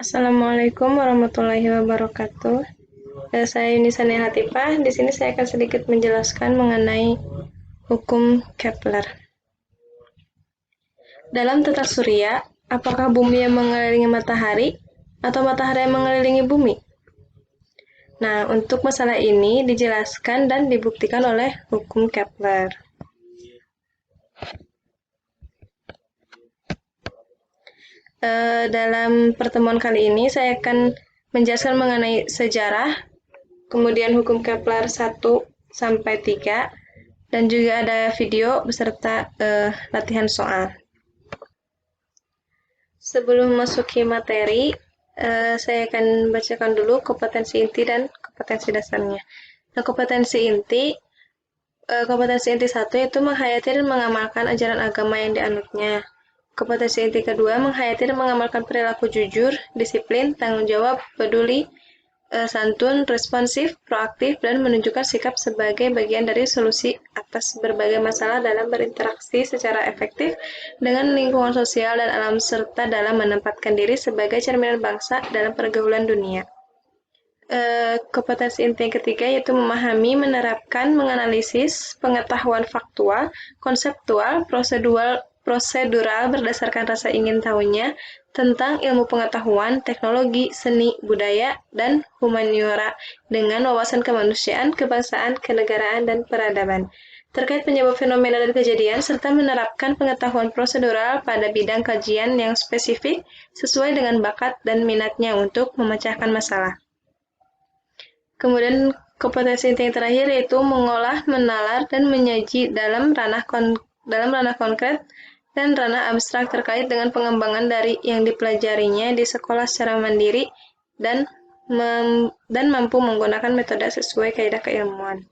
Assalamualaikum warahmatullahi wabarakatuh. Saya Yunisa Hatifah. Di sini saya akan sedikit menjelaskan mengenai hukum Kepler. Dalam tata surya, apakah bumi yang mengelilingi matahari atau matahari yang mengelilingi bumi? Nah, untuk masalah ini dijelaskan dan dibuktikan oleh hukum Kepler. Dalam pertemuan kali ini saya akan menjelaskan mengenai sejarah, kemudian hukum Kepler 1 sampai 3, dan juga ada video beserta latihan soal. Sebelum memasuki materi, saya akan bacakan dulu kompetensi inti dan kompetensi dasarnya. Nah, kompetensi inti 1 yaitu menghayati dan mengamalkan ajaran agama yang dianutnya. Kompetensi inti kedua, menghayati dan mengamalkan perilaku jujur, disiplin, tanggung jawab, peduli, santun, responsif, proaktif, dan menunjukkan sikap sebagai bagian dari solusi atas berbagai masalah dalam berinteraksi secara efektif dengan lingkungan sosial dan alam serta dalam menempatkan diri sebagai cerminan bangsa dalam pergaulan dunia. Kompetensi inti yang ketiga yaitu memahami, menerapkan, menganalisis pengetahuan faktual, konseptual, prosedural berdasarkan rasa ingin tahunya tentang ilmu pengetahuan, teknologi, seni, budaya, dan humaniora dengan wawasan kemanusiaan, kebangsaan, kenegaraan, dan peradaban terkait penyebab fenomena dan kejadian, serta menerapkan pengetahuan prosedural pada bidang kajian yang spesifik sesuai dengan bakat dan minatnya untuk memecahkan masalah. Kemudian kompetensi inti yang terakhir yaitu mengolah, menalar, dan menyaji dalam ranah konkret dan ranah abstrak terkait dengan pengembangan dari yang dipelajarinya di sekolah secara mandiri dan mampu menggunakan metode sesuai kaidah keilmuan.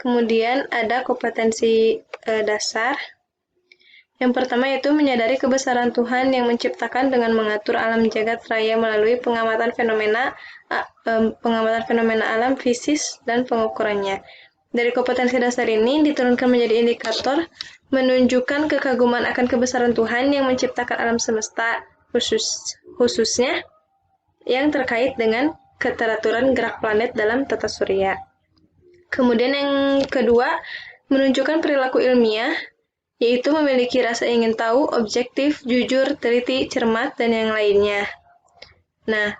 Kemudian ada kompetensi dasar. Yang pertama yaitu menyadari kebesaran Tuhan yang menciptakan dengan mengatur alam jagat raya melalui pengamatan fenomena alam fisis dan pengukurannya. Dari kompetensi dasar ini diturunkan menjadi indikator menunjukkan kekaguman akan kebesaran Tuhan yang menciptakan alam semesta, khususnya yang terkait dengan keteraturan gerak planet dalam tata surya. Kemudian yang kedua, menunjukkan perilaku ilmiah, yaitu memiliki rasa ingin tahu, objektif, jujur, teliti, cermat, dan yang lainnya. Nah,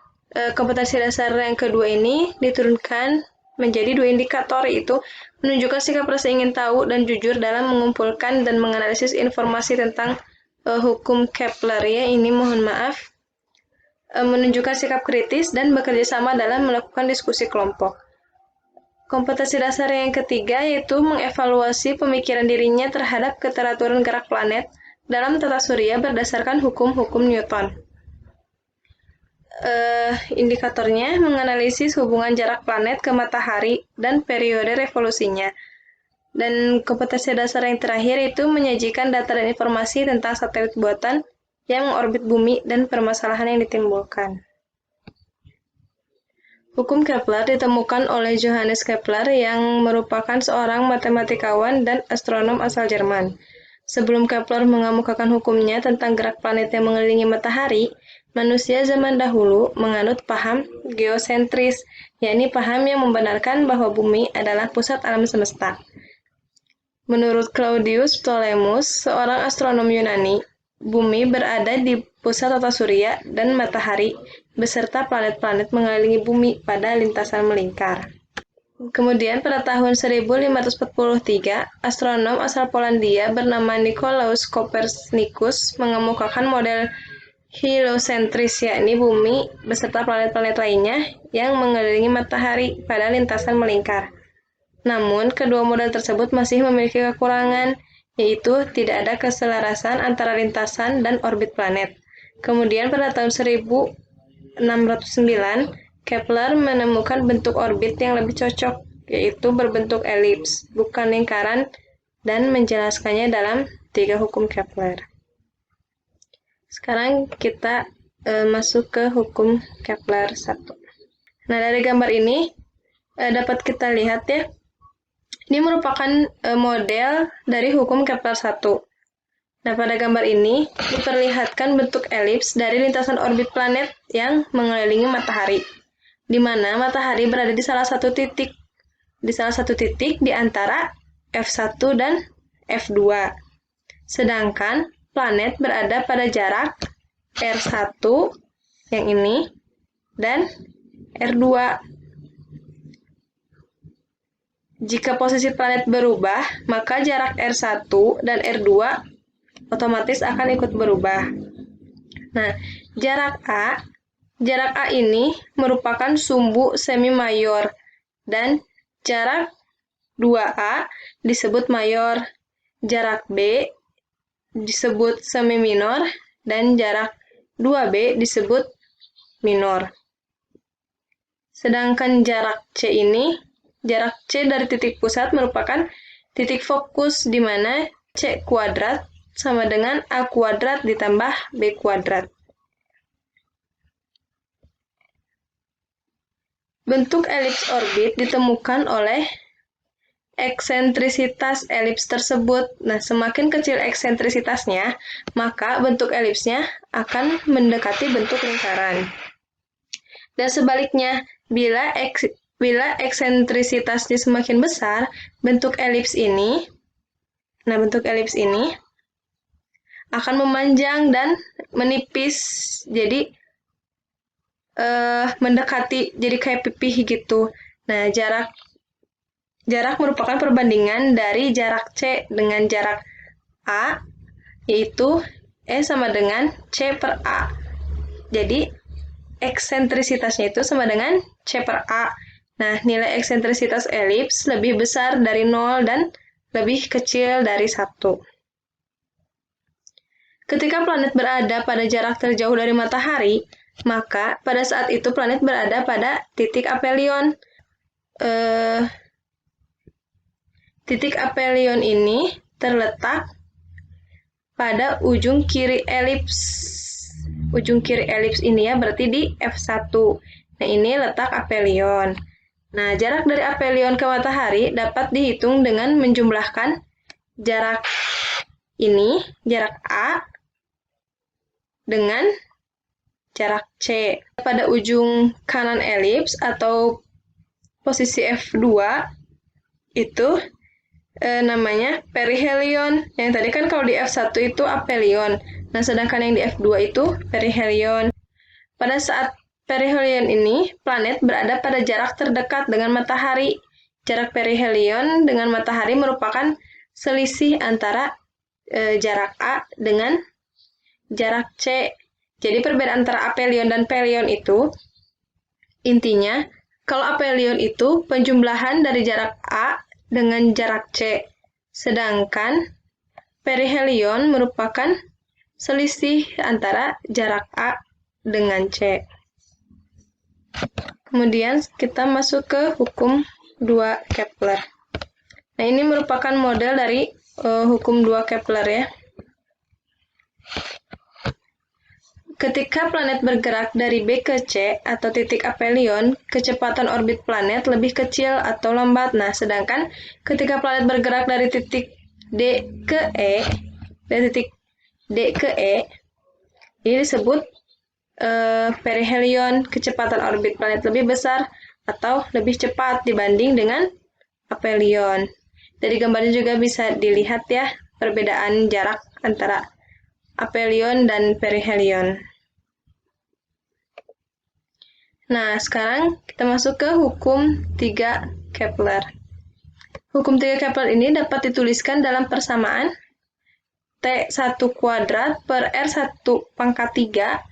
kompetensi dasar yang kedua ini diturunkan menjadi 2 indikator, yaitu menunjukkan sikap rasa ingin tahu dan jujur dalam mengumpulkan dan menganalisis informasi tentang hukum Kepler, ya ini mohon maaf, menunjukkan sikap kritis dan bekerja sama dalam melakukan diskusi kelompok. Kompetensi dasar yang ketiga yaitu mengevaluasi pemikiran dirinya terhadap keteraturan gerak planet dalam tata surya berdasarkan hukum-hukum Newton. Indikatornya menganalisis hubungan jarak planet ke matahari dan periode revolusinya. Dan kompetensi dasar yang terakhir itu menyajikan data dan informasi tentang satelit buatan yang mengorbit bumi dan permasalahan yang ditimbulkan. Hukum Kepler ditemukan oleh Johannes Kepler yang merupakan seorang matematikawan dan astronom asal Jerman. Sebelum Kepler mengemukakan hukumnya tentang gerak planet yang mengelilingi matahari, manusia zaman dahulu menganut paham geosentris, yakni paham yang membenarkan bahwa bumi adalah pusat alam semesta. Menurut Claudius Ptolemus, seorang astronom Yunani, bumi berada di pusat tata surya dan matahari beserta planet-planet mengelilingi bumi pada lintasan melingkar. Kemudian pada tahun 1543, astronom asal Polandia bernama Nicolaus Copernicus mengemukakan model heliocentris, yakni bumi beserta planet-planet lainnya yang mengelilingi matahari pada lintasan melingkar. Namun, kedua model tersebut masih memiliki kekurangan, yaitu tidak ada keselarasan antara lintasan dan orbit planet. Kemudian pada tahun 1609, Kepler menemukan bentuk orbit yang lebih cocok, yaitu berbentuk elips, bukan lingkaran, dan menjelaskannya dalam 3 hukum Kepler. Sekarang kita masuk ke hukum Kepler 1. Nah, dari gambar ini dapat kita lihat ya, ini merupakan model dari hukum Kepler 1. Nah, pada gambar ini diperlihatkan bentuk elips dari lintasan orbit planet yang mengelilingi matahari, di mana matahari berada di salah satu titik di antara F1 dan F2. Sedangkan planet berada pada jarak R1 yang ini dan R2. Jika posisi planet berubah, maka jarak R1 dan R2 otomatis akan ikut berubah. Nah, jarak A ini merupakan sumbu semi mayor dan jarak 2A disebut mayor, jarak B disebut semi minor, dan jarak 2B disebut minor. Sedangkan jarak C dari titik pusat merupakan titik fokus di mana C kuadrat sama dengan A kuadrat ditambah B kuadrat. Bentuk elips orbit ditemukan oleh eksentrisitas elips tersebut. Nah, semakin kecil eksentrisitasnya, maka bentuk elipsnya akan mendekati bentuk lingkaran. Dan sebaliknya, bila eksentrisitasnya semakin besar, bentuk elips ini akan memanjang dan menipis, jadi mendekati, jadi kayak pipih gitu. Nah, jarak merupakan perbandingan dari jarak C dengan jarak A, yaitu E sama dengan C per A. Jadi, eksentrisitasnya itu sama dengan C per A. Nah, nilai eksentrisitas elips lebih besar dari 0 dan lebih kecil dari 1. Ketika planet berada pada jarak terjauh dari matahari, maka pada saat itu planet berada pada titik aphelion. Titik aphelion ini terletak pada ujung kiri elips. Ujung kiri elips ini ya berarti di F1. Nah, ini letak aphelion. Nah, jarak dari aphelion ke matahari dapat dihitung dengan menjumlahkan jarak ini, jarak A, dengan jarak C. Pada ujung kanan elips atau posisi F2 itu namanya perihelion. Yang tadi kan kalau di F1 itu aphelion. Nah, sedangkan yang di F2 itu perihelion. Pada saat perihelion ini, planet berada pada jarak terdekat dengan matahari. Jarak perihelion dengan matahari merupakan selisih antara jarak A dengan jarak C. Jadi perbedaan antara aphelion dan perihelion itu, intinya, kalau aphelion itu penjumlahan dari jarak A dengan jarak C. Sedangkan perihelion merupakan selisih antara jarak A dengan C. Kemudian kita masuk ke hukum 2 Kepler. Nah, ini merupakan model dari hukum 2 Kepler ya. Ketika planet bergerak dari B ke C atau titik aphelion, kecepatan orbit planet lebih kecil atau lambat. Nah, sedangkan ketika planet bergerak dari titik D ke E, ini disebut perihelion, kecepatan orbit planet lebih besar atau lebih cepat dibanding dengan aphelion. Dari gambarnya juga bisa dilihat ya perbedaan jarak antara aphelion dan perihelion. Nah, sekarang kita masuk ke hukum 3 Kepler. Hukum 3 Kepler ini dapat dituliskan dalam persamaan T1 kuadrat per R1 pangkat 3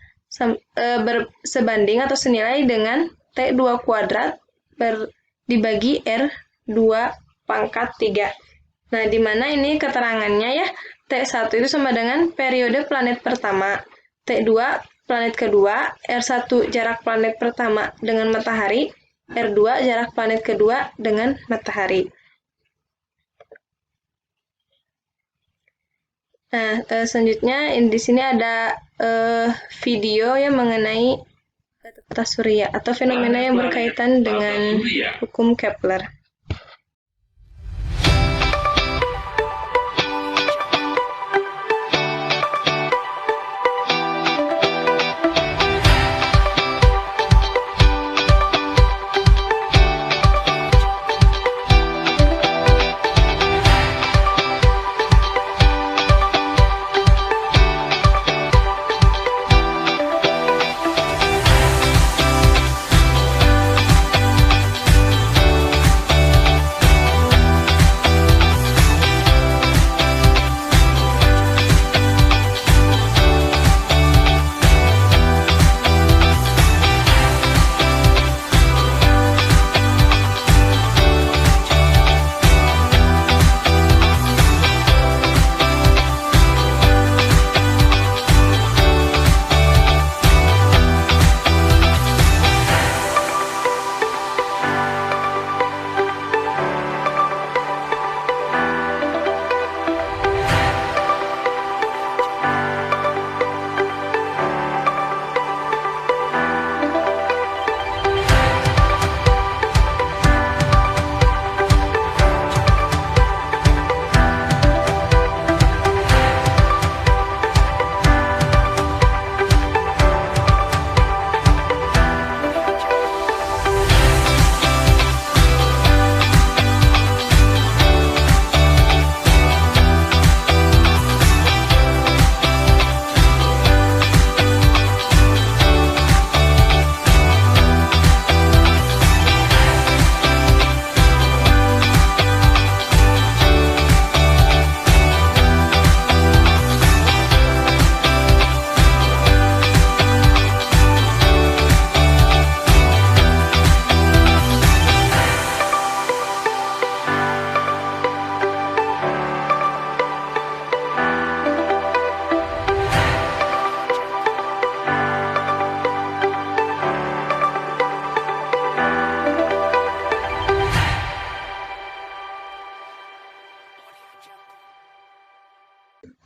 sebanding atau senilai dengan T2 kuadrat dibagi R2 pangkat 3. Nah, di mana ini keterangannya ya, T1 itu sama dengan periode planet pertama, T2 planet kedua, R1 jarak planet pertama dengan matahari, R2 jarak planet kedua dengan matahari. Nah, selanjutnya di sini ada video yang mengenai tata surya atau fenomena yang berkaitan dengan hukum Kepler.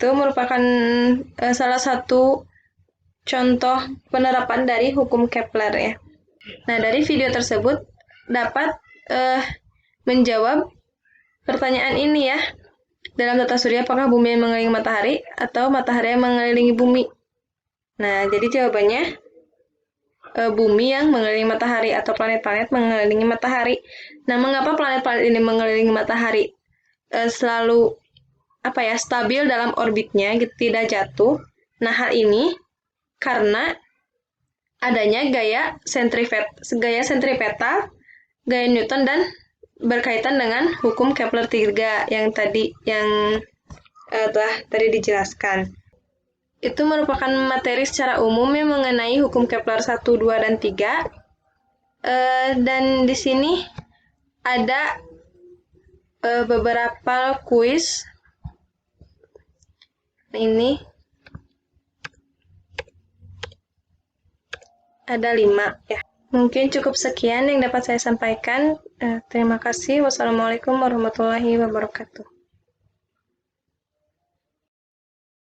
itu merupakan salah satu contoh penerapan dari hukum Kepler ya. Nah, dari video tersebut dapat menjawab pertanyaan ini ya. Dalam tata surya, apakah bumi yang mengelilingi matahari atau matahari yang mengelilingi bumi? Nah, jadi jawabannya bumi yang mengelilingi matahari atau planet-planet mengelilingi matahari. Nah, mengapa planet-planet ini mengelilingi matahari selalu stabil dalam orbitnya, gitu, tidak jatuh? Nah, hal ini karena adanya gaya sentripetal, gaya Newton, dan berkaitan dengan hukum Kepler 3 yang telah tadi dijelaskan. Itu merupakan materi secara umum yang mengenai hukum Kepler 1, 2, dan 3. Dan di sini ada beberapa kuis. Ini ada 5 ya. Mungkin cukup sekian yang dapat saya sampaikan. Terima kasih. Wassalamualaikum warahmatullahi wabarakatuh.